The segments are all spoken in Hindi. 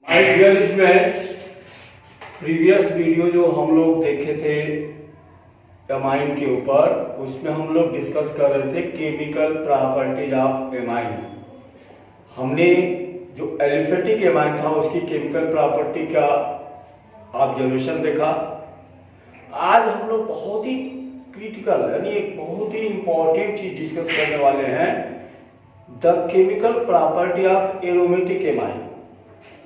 My dear students, previous video जो हम लोग देखे थे एमाइन के ऊपर, उसमें हम लोग डिस्कस कर रहे थे केमिकल प्रॉपर्टीज ऑफ एमाइन। हमने जो एलिफेटिक एमाइन था उसकी केमिकल प्रॉपर्टी का ऑब्जर्वेशन देखा। आज हम लोग बहुत ही क्रिटिकल यानी एक बहुत ही इंपॉर्टेंट चीज डिस्कस करने वाले हैं, the chemical property of aromatic amine.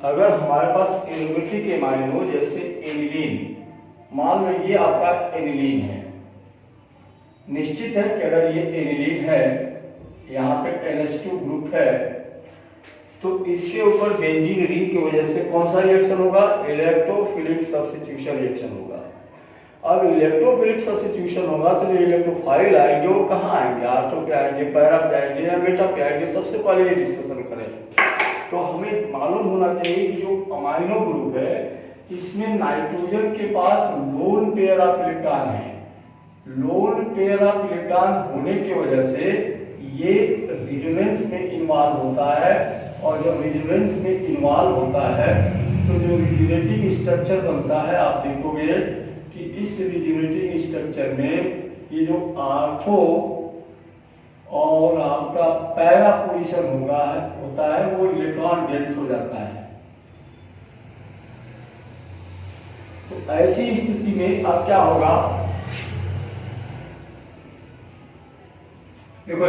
अगर हमारे पास एरोमेटिक एमाइन हो, जैसे एनिलीन, मान लो ये आपका एनिलीन है, निश्चित है कि अगर ये एनिलीन है, यहाँ पे NH2 ग्रुप है, तो इसके ऊपर बेंजीन रिंग की वजह से कौन सा रिएक्शन होगा? इलेक्ट्रोफिलिक सब्स्टिट्यूशन रिएक्शन होगा। अब इलेक्ट्रोफिलिक सब्स्टिट्यूशन होगा तो जो इलेक्ट्रोफाइल आएंगे वो कहाँ आएंगे? आर्थो पे आएंगे, पैरा पे आएंगे या मेटा पे आएंगे? सबसे पहले ये डिस्कशन करें। तो हमें मालूम होना चाहिए कि जो अमाइनो ग्रुप है इसमें नाइट्रोजन के पास लोन पेयर ऑफ इलेक्ट्रॉन है। लोन पेयर ऑफ इलेक्ट्रॉन होने की वजह से ये रेजोनेंस में इन्वॉल्व होता है, और जब रेजोनेंस में इन्वॉल्व होता है तो जो रिजोनेटिंग स्ट्रक्चर बनता है, आप देखोगे कि इस रिजोनेटिंग स्ट्रक्चर में ये जो आर्थो और आपका पैरा पोजीशन होता है वो इलेक्ट्रॉन डेंस हो जाता है। तो ऐसी स्थिति में अब क्या होगा? देखो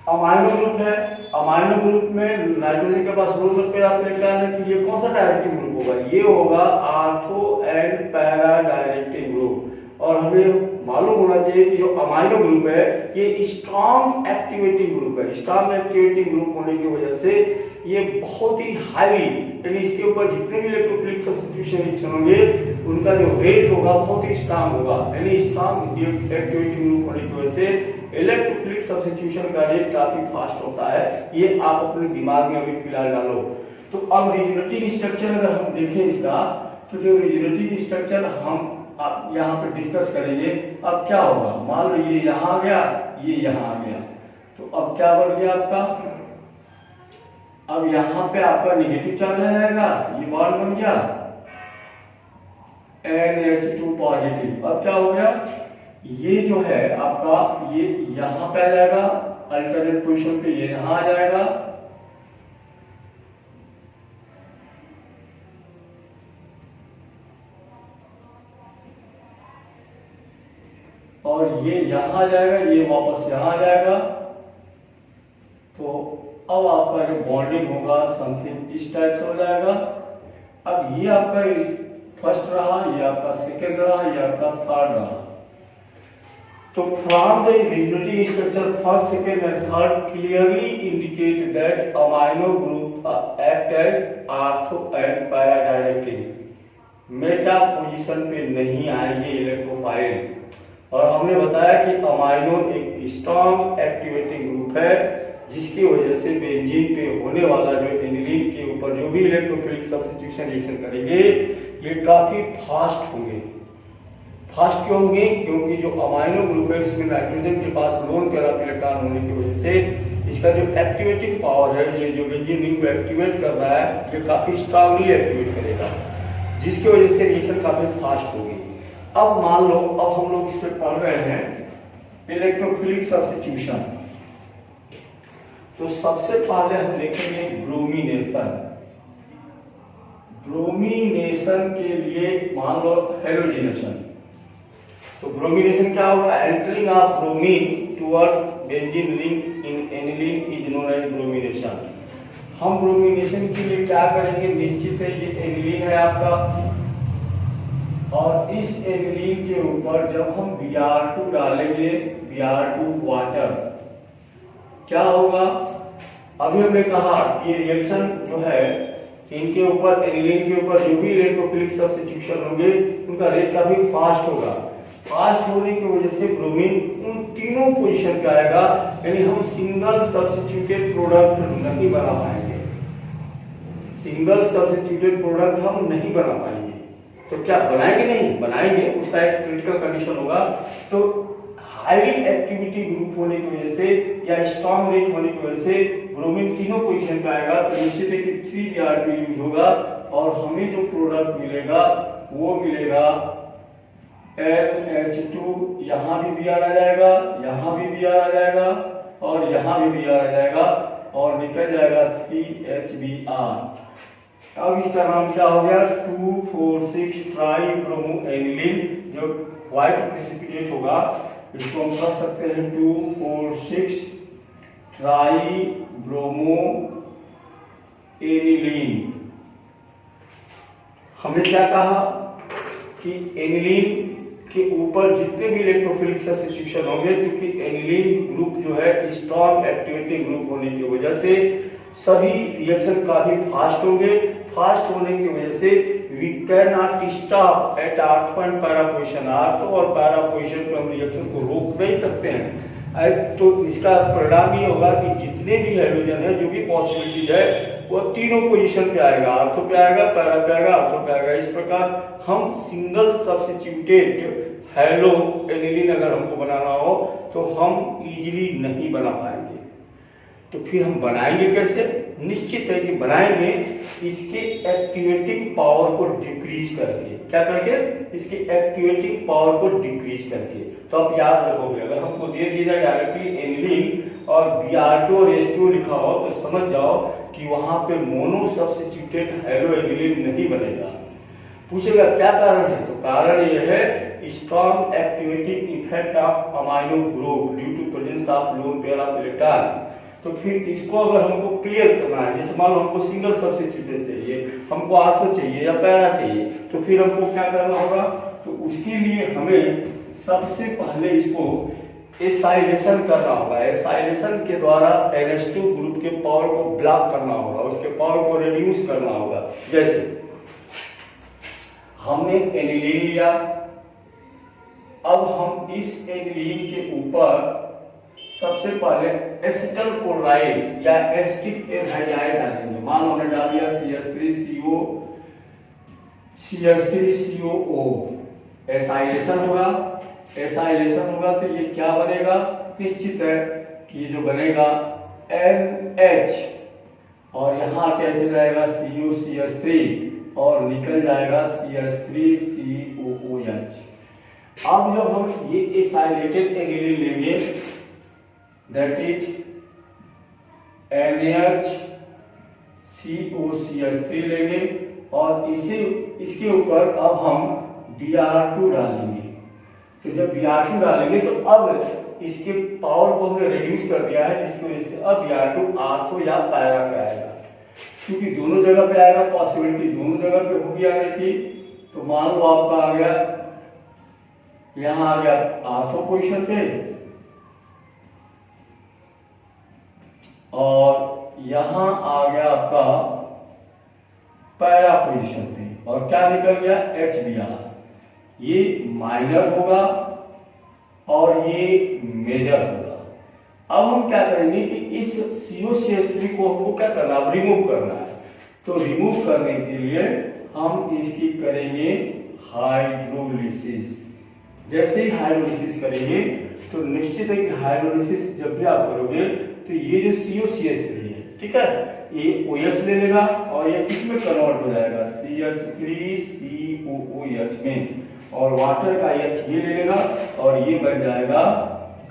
अमाइनो ग्रुप है, अमाइनो ग्रुप में नाइट्रोजन के पास लोन पेयर ऑफ इलेक्ट्रॉन है, तो ये कौन सा डायरेक्टिंग ग्रुप होगा? ये होगा ortho and para directing group. और हमें मालूम होना चाहिए कि जो अमाइनो ग्रुप है ये स्ट्रॉन्ग एक्टिवेटिंग ग्रुप है। स्ट्रॉन्ग एक्टिवेटिंग ग्रुप होने की वजह से ये बहुत ही हाईली, यानी इसके ऊपर जितने भी इलेक्ट्रोफिलिक सब्स्टिट्यूशन रिएक्शन होंगे उनका जो रेट होगा बहुत ही स्ट्रॉन्ग होगा। यानी स्ट्रॉन्ग एक्टिवेटिंग ग्रुप होने की वजह से इलेक्ट्रोफिलिक सब्स्टिट्यूशन का रेट काफी फास्ट होता है। ये आप अपने दिमाग में अभी फिलहाल डालो। तो अब रिजोनेटिंग स्ट्रक्चर अगर हम देखें इसका, तो जो रिजोनेटिंग स्ट्रक्चर हम आप यहाँ पे डिस्कस करेंगे। अब क्या होगा? मान लो ये यहाँ आ गया, ये यहाँ आ गया, तो अब क्या बन गया आपका? अब यहाँ पे आपका निगेटिव चार्ज आ जाएगा, ये बॉन्ड बन गया NH2 पॉजिटिव। अब क्या हो गया? ये जो है आपका ये यहाँ पे आ जाएगा, अल्टरनेट पोजीशन पे ये यहाँ आ जाएगा, और ये यहाँ आ जाएगा, ये वापस यहाँ आ जाएगा। तो अब आपका जो बॉन्डिंग होगा समथिंग इस टाइप से हो जाएगा। अब ये आपका फर्स्ट रहा, ये आपका सेकंड रहा, ये आपका थर्ड रहा। तो from the resonating structure first, second and third clearly indicate that amino group act as ortho and para directing. Meta position पे नहीं आएंगे इलेक्ट्रोफाइल। और हमने बताया कि अमाइनो एक स्ट्रॉन्ग एक्टिवेटिंग ग्रुप है, जिसकी वजह से बेंजीन पे होने वाला जो एनिलीन के ऊपर जो भी इलेक्ट्रोफिलिक सब्स्टिट्यूशन रिएक्शन करेंगे ये काफी फास्ट होंगे। फास्ट क्यों होंगे? क्योंकि जो अमाइनो ग्रुप है इसमें नाइट्रोजन के पास लोन पेयर ऑफ इलेक्ट्रॉन होने की वजह से इसका जो एक्टिवेटिंग पावर है, ये जो बेंजीन रिंग को एक्टिवेट कर रहा है, ये काफी स्ट्रांगली एक्टिवेट करेगा, जिसकी वजह से रिएक्शन काफी फास्ट होगी। अब मान लो अब हम लोग इस पे पढ़ रहे हैं इलेक्ट्रोफिलिक सब्स्टिट्यूशन। तो सबसे पहले हम देखेंगे ब्रोमीनेशन। ब्रोमीनेशन के लिए मान लो हेलोजिनेशन। तो ब्रोमीनेशन क्या होगा? Entering of bromine towards benzene ring in aniline is known as bromination. हम ब्रोमीनेशन के लिए क्या करेंगे? निश्चित है ये एनिलीन है आपका, और इस एनिलीन के ऊपर जब हम Br2 डालेंगे, Br2 वाटर, क्या होगा? अभी हमने कहा कि ये रिएक्शन जो है इनके ऊपर, एनिलीन के ऊपर जो भी इलेक्ट्रोफिलिक सब्स्टिट्यूशन होंगे उनका रेट काफी फास्ट होगा। फास्ट होने की वजह से ब्रोमीन उन तीनों पोजीशन पे आएगा, यानी हम सिंगल सब्स्टिट्यूटेड प्रोडक्ट नहीं बना पाएंगे। सिंगल सब्स्टिट्यूटेड प्रोडक्ट हम नहीं बना पाएंगे। तो क्या बनाएंगे? नहीं बनाएंगे, उसका एक क्रिटिकल कंडीशन होगा। तो हाईली एक्टिविटी ग्रुप होने की वजह से या स्ट्रॉन्ग रेट होने की वजह से ब्रोमीन तीनों पोजीशन पे आएगा, तो निश्चित है कि 3Br2 यूज होगा और हमें जो प्रोडक्ट मिलेगा वो मिलेगा NH2, यहाँ भी Br आ जाएगा, यहाँ भी Br आ जाएगा और यहाँ भी Br आ जाएगा और निकल जाएगा 3HBr। अब इसका नाम क्या हो गया, 2,4,6 ट्राई ब्रोमो एनिलीन। जो व्हाइट प्रेसिपिटेट होगा इसको हम कह सकते हैं 2,4,6 ट्राई ब्रोमो एनिलीन। हमने क्या कहा कि एनिलीन के ऊपर जितने भी इलेक्ट्रोफिलिक सब्स्टिट्यूशन होंगे, क्योंकि एनिलीन ग्रुप जो है स्ट्रॉन्ग एक्टिवेटिंग ग्रुप होने की वजह से सभी रिएक्शन काफी फास्ट होंगे। फास्ट होने की वजह से we can not stop at para position R, तो और पैरा पोजीशन पे हम रिएक्शन को रोक नहीं सकते हैं। तो इसका परिणाम ये होगा कि जितने भी हाइड्रोजन है, जो भी पॉसिबिलिटीज है, वो तीनों पोजीशन पे आएगा, आर्थो पे आएगा, पैरा पे आएगा, आर्थो पे आएगा। इस प्रकार हम सिंगल सब्स्टिट्यूटेड हेलो एनिलीन अगर हमको बनाना हो तो हम इजीली नहीं बना पाएंगे। तो फिर हम बनाएंगे कैसे? निश्चित है कि बनाएंगे इसके एक्टिवेटिंग पावर को डिक्रीज करके। क्या करके? इसके एक्टिवेटिंग पावर को डिक्रीज करके। तो आप याद रखोगे, अगर हमको दे दिया जाए डायरेक्टली एनिलीन और Br2 और H2 लिखा हो तो समझ जाओ कि वहां पे मोनो सब्स्टिट्यूटेड हेलो एनिलीन नहीं बनेगा। पूछेगा क्या कारण है? तो कारण यह है strong activating effect of amino group due to presence of lone pair of electron. तो फिर इसको अगर हमको क्लियर करना है, जैसे मान लो हमको सिंगल सब्स्टिट्यूटेड चाहिए, हमको आर्थो चाहिए या पैरा चाहिए, तो फिर हमको क्या करना होगा? तो उसके लिए हमें सबसे पहले इसको एसाइलेशन करना होगा। एसाइलेशन के द्वारा NH2 ग्रुप के पावर को ब्लॉक करना होगा, उसके पावर को रिड्यूस करना होगा। जैसे हमने एनिलीन लिया, अब हम इस एनिलीन के ऊपर सबसे पहले एसिटल क्लोराइड या एसिटिक एनहाइड्राइड डालेंगे। मान लो हमने डाल दिया CH3COO। एसाइलेशन होगा, एसाइलेशन होगा तो ये क्या बनेगा? निश्चित है कि ये जो बनेगा NH और यहाँ अटैच हो जाएगा COCH3 और निकल जाएगा CH3COOH। अब जब हम ये एसाइलेटेड एनिलीन लेंगे, दैट इज NaCOCH3 लेंगे और इसके ऊपर अब हम Br2 डालेंगे। तो जब Br2 डालेंगे तो अब इसके पावर को हमने रिड्यूस कर दिया है, जिसकी वजह से अब Br2 आर्थो या पैरा पे आएगा। क्योंकि दोनों जगह पे आएगा, पॉसिबिलिटी दोनों जगह पे होगी आने की। तो मान लो आपका आ गया, यहां आ गया आर्थो पोजीशन पे और यहां आ गया आपका पैरा पोजीशन पे, और क्या निकल गया? HBr। ये माइनर होगा और ये मेजर होगा। अब हम क्या करेंगे कि इस COCH3 को हमको क्या करना है? रिमूव करना है। तो रिमूव करने के लिए हम इसकी करेंगे हाइड्रोलिसिस। जैसे ही हाइड्रोलिसिस करेंगे तो निश्चित है कि हाइड्रोलिसिस जब भी आप करोगे तो ये जो COCH3 है, ठीक है, ये OH ले लेगा और ये किसमें कन्वर्ट हो जाएगा? CH3COOH में, और वाटर का H ये ले लेगा और ये बन जाएगा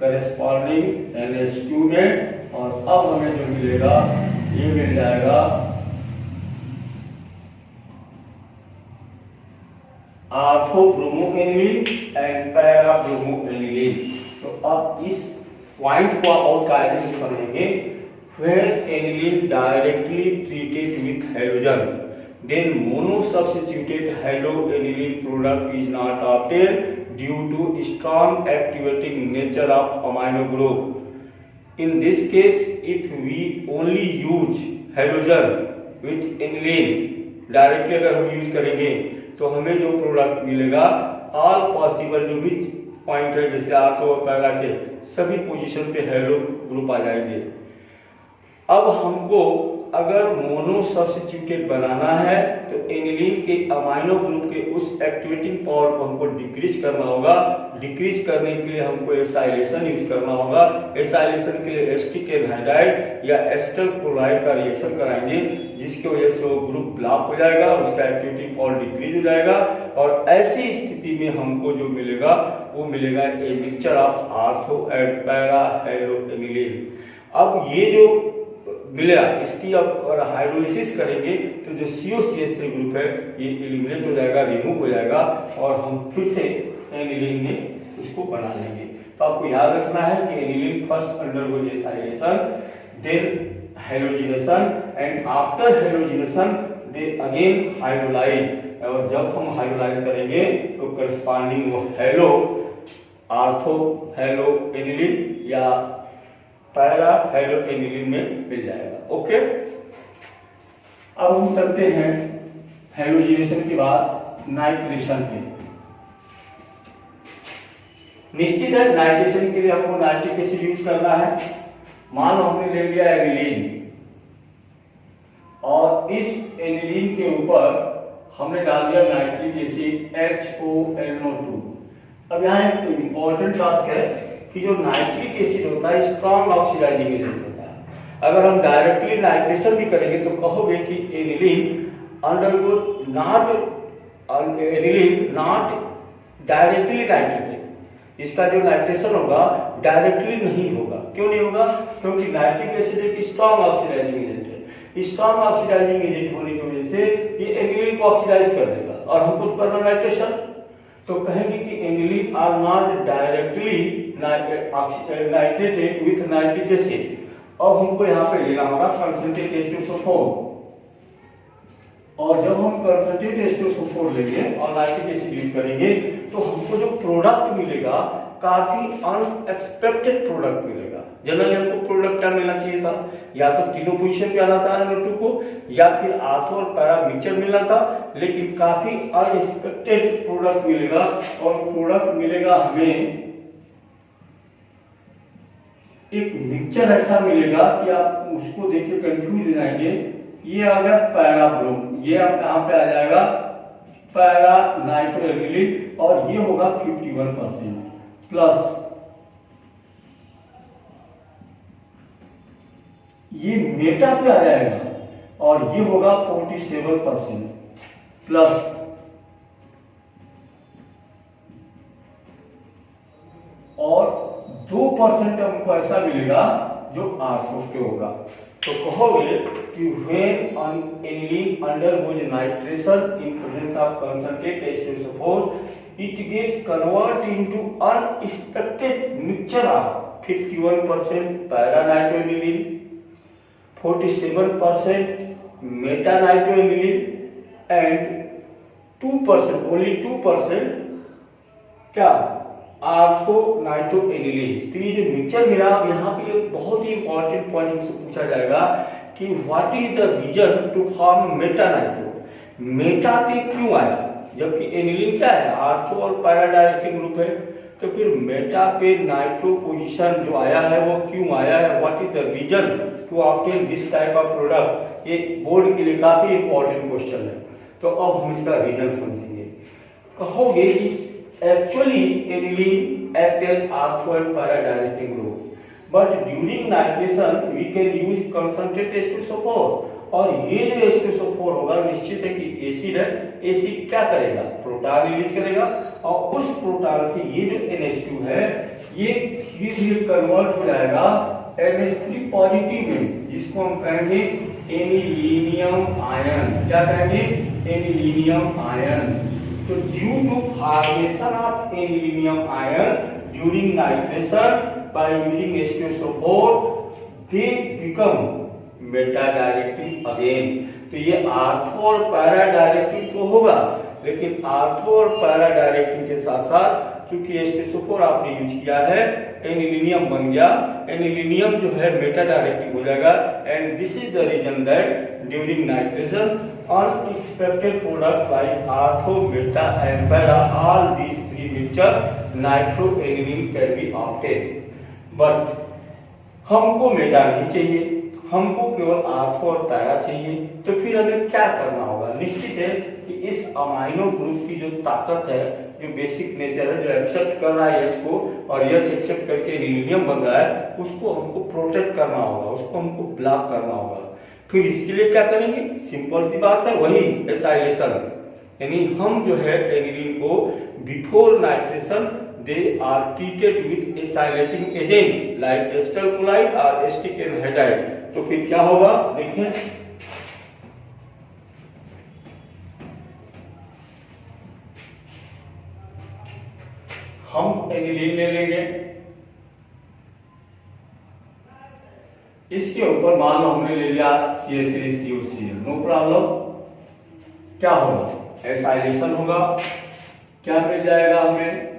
करेस्पॉन्डिंग NH2 में। और अब हमें जो मिलेगा ये मिल जाएगा ortho bromo aniline and para bromo aniline. तो अब इस पॉइंट को आप और कायदे से समझेंगे। When aniline directly treated with halogen, then monosubstituted haloaniline product is not obtained due to strong activating nature of amino group. In this case, if we only use halogen with aniline directly अगर हम यूज करेंगे तो हमें जो प्रोडक्ट मिलेगा, ऑल पॉसिबल जो भी पॉइंट है, जैसे आर्थो और पैरा के सभी पोजीशन पे हेलो ग्रुप आ जाएंगे। अब हमको अगर मोनो सब्स्टिट्यूटेड बनाना है तो एनिलीन के अमाइनो ग्रुप के उस एक्टिवेटिंग पावर को हमको डिक्रीज करना होगा। डिक्रीज करने के लिए हमको एसाइलेशन यूज करना होगा। एसाइलेशन के लिए एसिटिक एनहाइड्राइड या एसिटल क्लोराइड का रिएक्शन कराएंगे, जिसकी वजह से वो ग्रुप ब्लॉक हो जाएगा, उसका एक्टिवेटिंग पावर डिक्रीज हो जाएगा और ऐसी स्थिति में हमको जो मिलेगा वो मिलेगा a mixture of ortho and para haloaniline. अब ये जो मिलेगा इसकी अब अगर हाइड्रोलिसिस करेंगे तो जो COCH3 ग्रुप है ये एलिमिनेट हो जाएगा, रिमूव हो जाएगा और हम फिर से एनिलीन में उसको बना लेंगे। तो आपको याद रखना है कि aniline first undergoes acylation, then halogenation and after halogenation they again hydrolyse, और जब हम हाइड्रोलाइज करेंगे तो करस्पॉन्डिंग वो हेलो आर्थो हेलो एनिलीन या पैरा हेलोएनिलीन में मिल जाएगा। ओके, अब हम चलते हैं हेलोजिनेशन के बाद नाइट्रेशन पे। निश्चित है नाइट्रेशन के लिए आपको नाइट्रिक एसिड यूज करना है। मान लो हमने ले लिया एनिलीन और इस एनिलीन के ऊपर हमने डाल दिया नाइट्रिक एसिड HONO2। अब यहाँ एक इंपॉर्टेंट टास्क है कि जो नाइट्रिक एसिड होता है स्ट्रॉन्ग ऑक्सीडाइजिंग एजेंट होता है। अगर हम डायरेक्टली नाइट्रेशन भी करेंगे तो कहोगे कि एनिलीन अंडरगो नॉट डायरेक्टली नाइट्रेटेड। इसका जो नाइट्रेशन होगा डायरेक्टली नहीं होगा। क्यों नहीं होगा? क्योंकि नाइट्रिक एसिड एक स्ट्रॉन्ग ऑक्सीडाइजिंग एजेंट है। स्ट्रॉन्ग ऑक्सीडाइजिंग एजेंट होने की वजह से ये एनिलीन को ऑक्सीडाइज कर देगा और हमको करना नाइट्रेशन, तो कहेंगे कि aniline are not directly nitrated with nitric acid. अब हमको यहाँ पे लेना होगा कंसंट्रेट H2SO4 और जब हम कंसंट्रेट H2SO4 लेंगे और नाइट्रिक एसिड यूज करेंगे तो हमको जो प्रोडक्ट मिलेगा काफी अनएक्सपेक्टेड प्रोडक्ट मिलेगा। जनरली हमको प्रोडक्ट क्या मिलना चाहिए था, या तो तीनों पोजीशन पे आना था NO2 को, या फिर आर्थो और पैरा मिक्सचर मिलना था, लेकिन काफी अनएक्सपेक्टेड प्रोडक्ट मिलेगा और प्रोडक्ट मिलेगा हमें एक मिक्सचर ऐसा मिलेगा कि आप उसको देख के कंफ्यूज हो जाएंगे। ये आ गया पैरा ब्रोम, ये आप कहां पे आ जाएगा पैरा नाइट्रोएनिलीन और ये होगा 51% प्लस ये मेटा पे आ जाएगा और ये होगा 47% प्लस और 2% हमको ऐसा मिलेगा जो आर्थो के होगा। तो कहोगे कि when an aniline undergoes nitration in presence of concentrate H2SO4 it get convert into unexpected mixture of 51% para-nitroaniline, 47% meta-nitroaniline and 2% only 2% क्या आर्थो नाइट्रोएनिलीन। तो ये जो मिक्सचर मिला, यहाँ पे एक बहुत ही इंपॉर्टेंट पॉइंट हमसे पूछा जाएगा कि what is the reason to form meta nitro. Meta पे क्यों आया, जबकि एनिलीन क्या है आर्थो और पैरा डायरेक्टिंग ग्रुप है, तो फिर मेटा पे नाइट्रो पोजीशन जो आया है वो क्यों आया है, what is the reason to obtain this type of product. ये बोर्ड के लिए काफी इंपॉर्टेंट क्वेश्चन है। तो अब हम इसका रीजन समझेंगे। कहोगे कि actually aniline act as artho and para directing group, but during nitration we can use concentrate H2SO4 और ये जो H2SO4 होगा निश्चित है कि एसिड है, एसिड क्या करेगा प्रोटॉन रिलीज करेगा और उस प्रोटॉन से ये जो NH2 है ये धीरे धीरे कन्वर्ट हो जाएगा NH3 पॉजिटिव में, जिसको हम कहेंगे एनिलीनियम आयन। क्या कहेंगे एनिलीनियम आयन। तो due to formation of aluminium ion during nitration by using H2SO4 they become meta directing again। तो ये आर्थो और पैरा डायरेक्टिंग तो होगा, लेकिन आर्थो और पैरा डायरेक्टिंग के साथ साथ क्योंकि H2SO4 आपने यूज किया है एनिलीनियम बन गया, एनिलीनियम जो है मेटा डायरेक्टिंग हो जाएगा and this is the reason that during nitration unexpected product like artho, meta and para, all these three mixture nitroaniline can be obtained, but हमको मेटा नहीं चाहिए, हमको केवल आर्थो और पैरा चाहिए। तो फिर हमें क्या करना होगा? निश्चित है कि इस अमाइनो ग्रुप की जो ताकत है, जो बेसिक नेचर है, जो एक्सेप्ट कर रहा है H को और H एक्सेप्ट करके नीलियम बन रहा है, उसको हमको प्रोटेक्ट करना होगा, उसको हमको ब्लॉक करना होगा। फिर इसके लिए क्या करेंगे? सिंपल सी बात है, वही एसाइलेशन, यानी हम जो है एनिलीन को before nitration they are treated with acylating agent like acetyl chloride or acetic anhydride। तो फिर क्या होगा देखें, हम एनिलीन ले लेंगे, इसके ऊपर मान लो हमने ले लिया CH3COCl, नो प्रॉब्लम। क्या होगा? एसाइलेशन होगा। क्या मिल जाएगा हमें?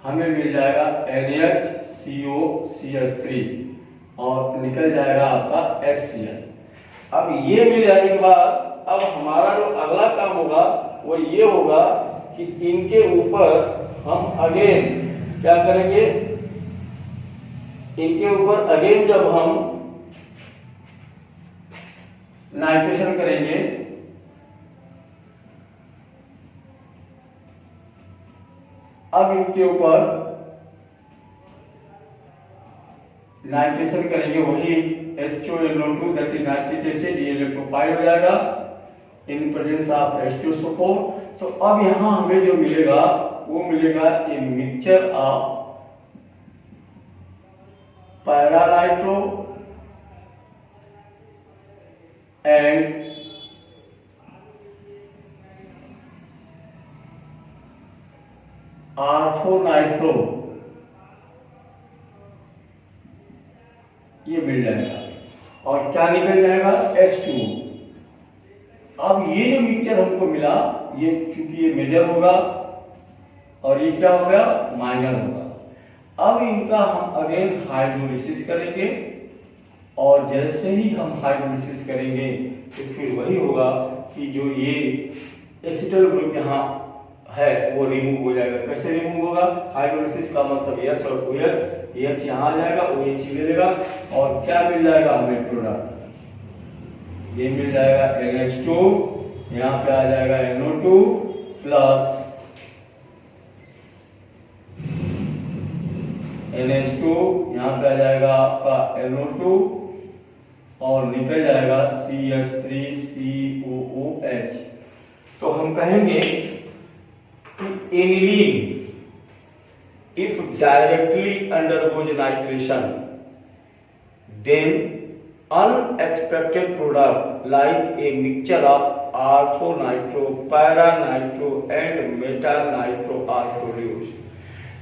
हमें मिल जाएगा NaHCOCH3 और निकल जाएगा आपका HCl। अब ये मिल जाने के बाद अब हमारा जो अगला काम होगा वो ये होगा कि इनके ऊपर हम अगेन क्या करेंगे? इनके ऊपर अगेन जब हम नाइट्रेशन करेंगे, अब इनके ऊपर नाइट्रेशन करेंगे, वही HONO2 that is nitric acid, ये इलेक्ट्रोफाइल हो जाएगा इन प्रेजेंस ऑफ H2SO4। तो अब यहां हमें जो मिलेगा वो मिलेगा a mixture of para nitro and ortho nitro, ये मिल जाएगा और क्या निकल जाएगा? H2। अब ये जो मिक्सचर हमको मिला, ये चूंकि ये मेजर होगा और ये क्या होगा? माइनर होगा। अब इनका हम अगेन हाइड्रोलिसिस करेंगे और जैसे ही हम हाइड्रोलिसिस करेंगे तो फिर वही होगा कि जो ये एसिटल ग्रुप यहाँ है वो रिमूव हो जाएगा। कैसे रिमूव होगा? हाइड्रोलिसिस का मतलब H और OH, H यहाँ आ जाएगा, OH ले लेगा और क्या मिल जाएगा हमें? प्रोडक्ट ये मिल जाएगा NH2, यहाँ पे आ जाएगा NO2 प्लस NH2, यहाँ पे आ जाएगा आपका NO2 और निकल जाएगा CH3COOH। तो हम कहेंगे aniline if directly undergoes nitration, then unexpected product like a mixture of orthonitro, paranitro and metanitro are produced।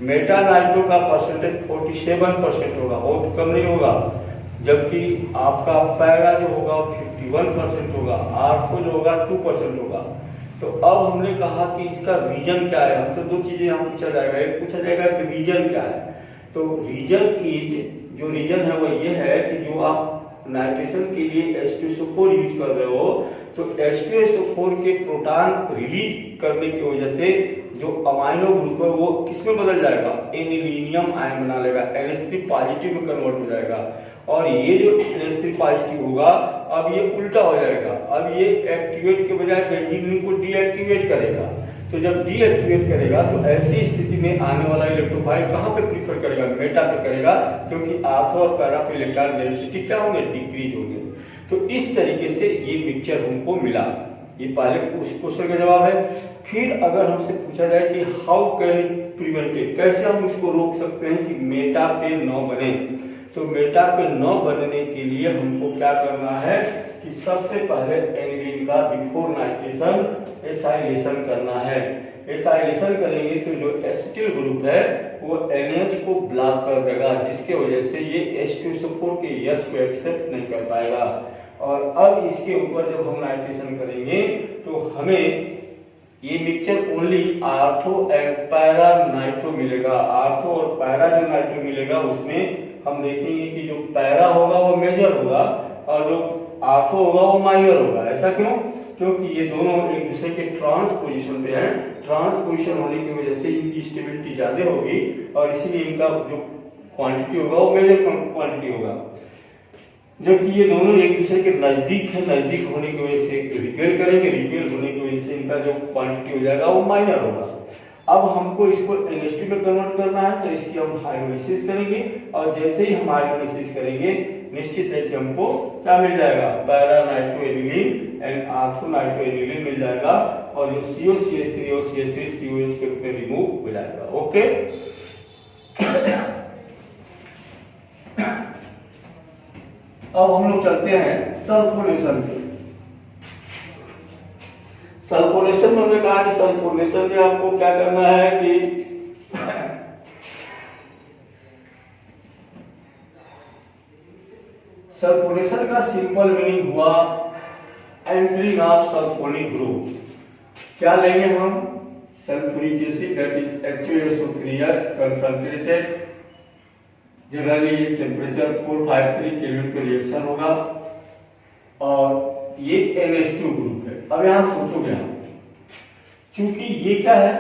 Meta-nitro का परसेंटेज 47% होगा, बहुत कम नहीं होगा, जबकि आपका पैरा जो होगा 51% होगा, आर्थो जो होगा 2% होगा। तो अब हमने कहा कि इसका रीजन क्या है? हमसे दो चीजें यहाँ पूछा जाएगा, एक पूछा जाएगा कि रीजन क्या है। तो रीजन इज, जो रीजन है वो ये है कि जो आप नाइट्रेशन के लिए H2SO4 यूज कर रहे हो, तो H2SO4 के प्रोटॉन रिलीज करने की वजह से जो अमाइनो ग्रुप है वो किसमें बदल जाएगा? एनिलीनियम आयन बना लेगा, NH3 पॉजिटिव में कन्वर्ट हो जाएगा। और ये जो NH3 पॉजिटिव होगा अब ये उल्टा हो जाएगा, अब ये एक्टिवेट के बजाय बेंजीन रिंग को डीएक्टिवेट करेगा। तो जब डीएक्टिवेट करेगा तो ऐसी स्थिति में आने वाला इलेक्ट्रोफाइल कहाँ पे प्रीफर करेगा? मेटा पे करेगा, क्योंकि आर्थो और पैरा पे इलेक्ट्रॉन डेंसिटी क्या होंगे? डिक्रीज होंगे। तो इस तरीके से ये मिक्सचर हमको मिला। ये पहले उस क्वेश्चन का जवाब है। फिर अगर हमसे पूछा जाए कि हाउ कैन प्रिवेंट इट, कैसे हम इसको रोक सकते हैं कि मेटा पे न बने, तो मेटा पे न बनने के लिए हमको क्या करना है कि सबसे पहले एनिलीन का बिफोर नाइट्रेशन एसाइलेशन करना है। एसाइलेशन करेंगे तो जो एसिटिल ग्रुप है वो NH को ब्लॉक कर देगा, जिसके वजह से ये H2SO4 के H को एक्सेप्ट नहीं कर पाएगा। और अब इसके ऊपर जब हम नाइट्रेशन करेंगे तो हमें ये mixture only ortho and para nitro मिलेगा। आर्थो और पैरा जो नाइट्रो मिलेगा उसमें हम देखेंगे कि जो पैरा होगा वो मेजर होगा और जो आर्थो होगा वो माइनर होगा। ऐसा क्यों? क्योंकि ये दोनों एक दूसरे के ट्रांस पोजीशन पे हैं। ट्रांस पोजीशन होने की वजह से इनकी स्टेबिलिटी ज्यादा होगी और इसीलिए इनका जो क्वांटिटी होगा वो मेजर क्वांटिटी होगा। जबकि ये दोनों एक दूसरे के नजदीक है, नजदीक होने की वजह से रिपेल करेंगे, रिपेल होने की वजह से इनका जो क्वांटिटी हो जाएगा वो माइनर होगा। अब हमको इसको NH2 में कन्वर्ट करना है, तो इसकी हम हाइड्रोलिसिस करेंगे, और जैसे ही हम हाइड्रोलिसिस करेंगे निश्चित है कि हमको क्या मिल जाएगा, पैरा नाइट्रोएनिलीन एंड ऑर्थो नाइट्रोएनिलीन मिल जाएगा, और जो COCH3 और CH3 COH के रूप में रिमूव हो जाएगा। ओके, अब हम लोग चलते हैं सल्फोनेशन पे। सल्फोनेशन में हमने कहा कि सल्फोनेशन में आपको क्या करना है कि सल्फोनेशन का सिंपल मीनिंग हुआ एंट्रिंग ऑफ सल्फोनिक ग्रुप। क्या लेंगे हम, sulphuric acid that is HOSO3H concentrated, generally ये टेम्परेचर 453 केल्विन पे रिएक्शन होगा, और ये NH2 ग्रुप है। अब यहां सोचोगे आप, चूंकि ये क्या है,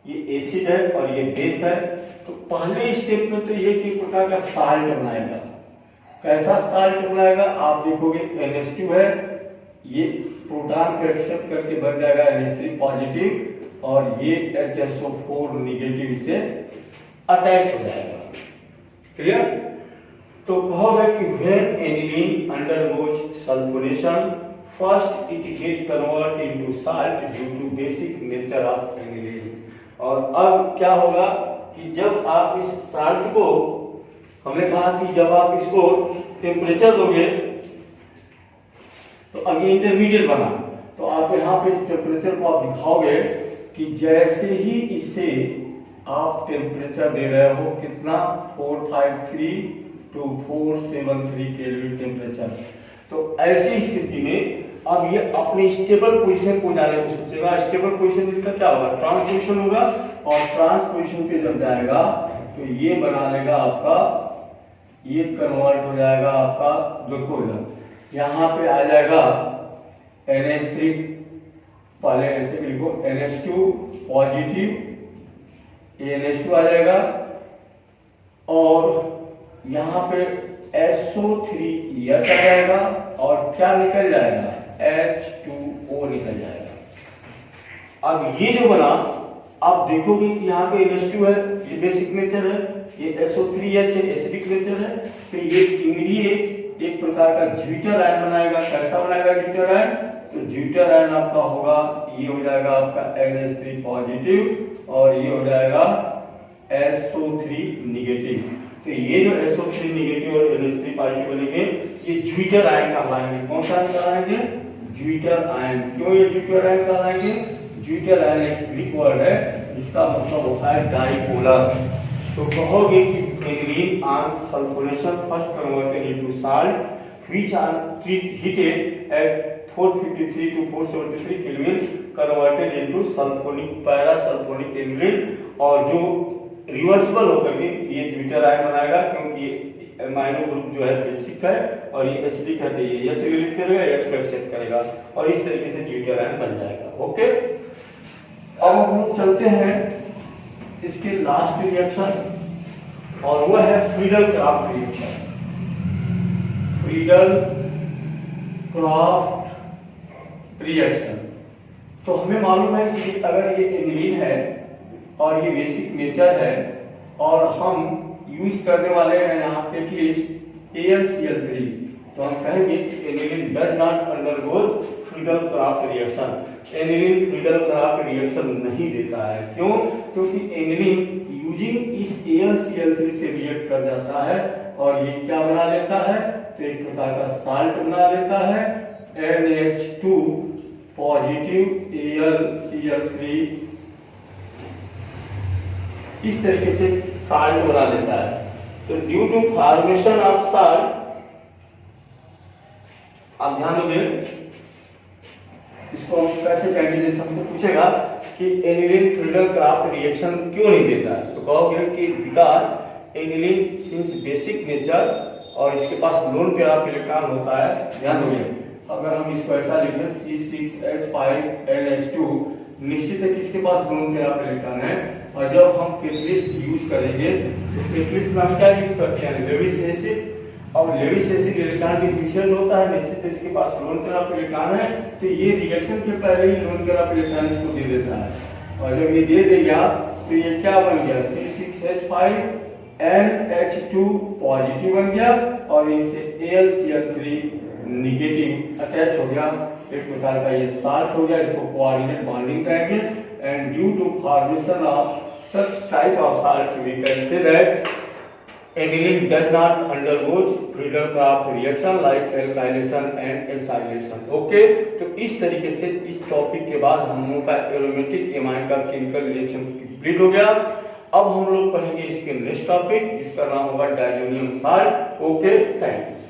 ये एसिड है और ये बेस है, तो पहले स्टेप में तो ये एक प्रकार का साल्ट बनाएगा। कैसा साल्ट बनाएगा, आप देखोगे NH2 है, ये प्रोटॉन को एक्सेप्ट करके बन जाएगा NH3 पॉजिटिव, और ये HSO4 निगेटिव से अटैच हो जाएगा। क्लियर? तो कहोगे कि when aniline undergoes sulfonation, first it get convert into salt due to basic nature of aniline। और अब क्या होगा कि जब आप इस साल्ट को, हमने कहा कि जब आप इसको टेम्परेचर दोगे तो अभी इंटरमीडिएट बना, तो आप यहाँ पे टेम्परेचर को आप दिखाओगे कि जैसे ही इसे आप टेम्परेचर दे रहे हो, कितना 453 to 473 केल्विन टेम्परेचर, तो ऐसी स्थिति में अब ये अपने स्टेबल पोजीशन को जाने को सोचेगा। स्टेबल पोजीशन इसका क्या होगा, ट्रांस पोजीशन होगा, और ट्रांस पोजीशन पे जब जाएगा तो ये बना लेगा आपका, ये कन्वर्ट हो जाएगा आपका, देखो यहाँ पे आ जाएगा NH3, पहले ऐसे लिखो NH2 पॉजिटिव, NH2 आ जाएगा, और यहाँ पे SO3H आ जाएगा, और क्या निकल जाएगा, H2O निकल जाएगा। अब ये जो बना, आप देखोगे कि यहाँ पे NH2 है, ये बेसिक नेचर है, ये SO3H है, एसिडिक नेचर है, तो ये इमीडिएट एक प्रकार का ज्यूटर आयन बनाएगा। कैसा बनाएगा ज्यूटर आयन, तो ज्यूटर आयन आपका होगा, ये हो जाएगा आपका NH3 पॉजिटिव, और ये हो जाएगा SO3 निगेटिव। तो ये जो SO3 निगेटिव और NH3 पॉजिटिव बनेंगे, ये ज्यूटर आयन कहलाएंगे। कौन सा आयन कहलाएंगे, ज्यूटर आयन। क्यों ये ज्यूटर आयन कहलाएंगे, ज्यूटर आयन एक ग्रीक वर्ड है जिसका मतलब होता है डाइपोलर। तो कहोगे कि aniline on sulfonation first converted into salt which are heated at 453 to 473 kelvin converted into sulfonic पैरासल्फोनिक aniline, और जो रिवर्सिबल होकर के ये ज्यूटर आयन बनाएगा, क्योंकि अमाइनो ग्रुप जो है बेसिक है और ये एसिडिक है, तो ये H रिलीज करेगा, H को एक्सेप्ट करेगा, और इस तरीके से ज्यूटर आयन बन जाएगा। ओके, अब हम चलते हैं इसके लास्ट रिएक्शन, और वह है Friedel craft reaction. Friedel craft reaction, तो हमें मालूम है कि अगर ये एनिलीन है और ये बेसिक नेचर है, और हम यूज करने वाले हैं यहाँ पे एटलीस्ट AlCl3, तो हम कहेंगे कि aniline does not undergo Friedel craft reaction. Aniline Friedel craft reaction नहीं देता है। क्यों? क्योंकि एनिलीन यूजिंग इस AlCl3 से रिएक्ट कर जाता है, और ये क्या बना लेता है, तो एक प्रकार का साल्ट बना लेता है, NH2 पॉजिटिव AlCl3, इस तरीके से साल्ट बना लेता है। तो due to formation of salt, आप ध्यान दोगे, इसको हम कैसे कहेंगे, जैसे हमसे पूछेगा कि एनिलीन फ्रीडल क्राफ्ट रिएक्शन क्यों नहीं देता है, तो कहोगे कि because aniline since basic nature, और इसके पास लोन पेयर ऑफ इलेक्ट्रॉन होता है। ध्यान दोगे, अगर हम इसको ऐसा लिखें C6H5NH2, निश्चित है कि इसके पास लोन पेयर ऑफ इलेक्ट्रॉन है, और जब हम कैटलिस्ट यूज करेंगे तो कैटलिस्ट में हम क्या यूज करते हैं, लेविस एसिड, और लेडीज एसिड इलेक्ट्रॉन डिफिशिएंट होता है, निश्चित इसके पास लोन पेयर ऑफ इलेक्ट्रॉन है, तो ये रिएक्शन के पहले ही लोन पेयर ऑफ इलेक्ट्रॉन इसको दे देता है। और जब ये दे देगा तो ये क्या बन गया, C6H5 NH2 पॉजिटिव बन गया और इनसे AlCl3 निगेटिव अटैच हो गया, एक प्रकार का ये साल्ट हो गया, इसको कोऑर्डिनेट बॉन्डिंग कहेंगे। And due to formation of such type of salt we can say that aniline does not undergoes Friedel-Crafts reaction like alkylation and acylation। Okay, तो इस तरीके से इस टॉपिक के बाद हम लोग का एरोमेटिक एमाइन का केमिकल रिएक्शन कंप्लीट हो गया। अब हम लोग पढ़ेंगे इसके नेक्स्ट टॉपिक जिसका नाम होगा डायजोनियम साल्ट। Okay, thanks.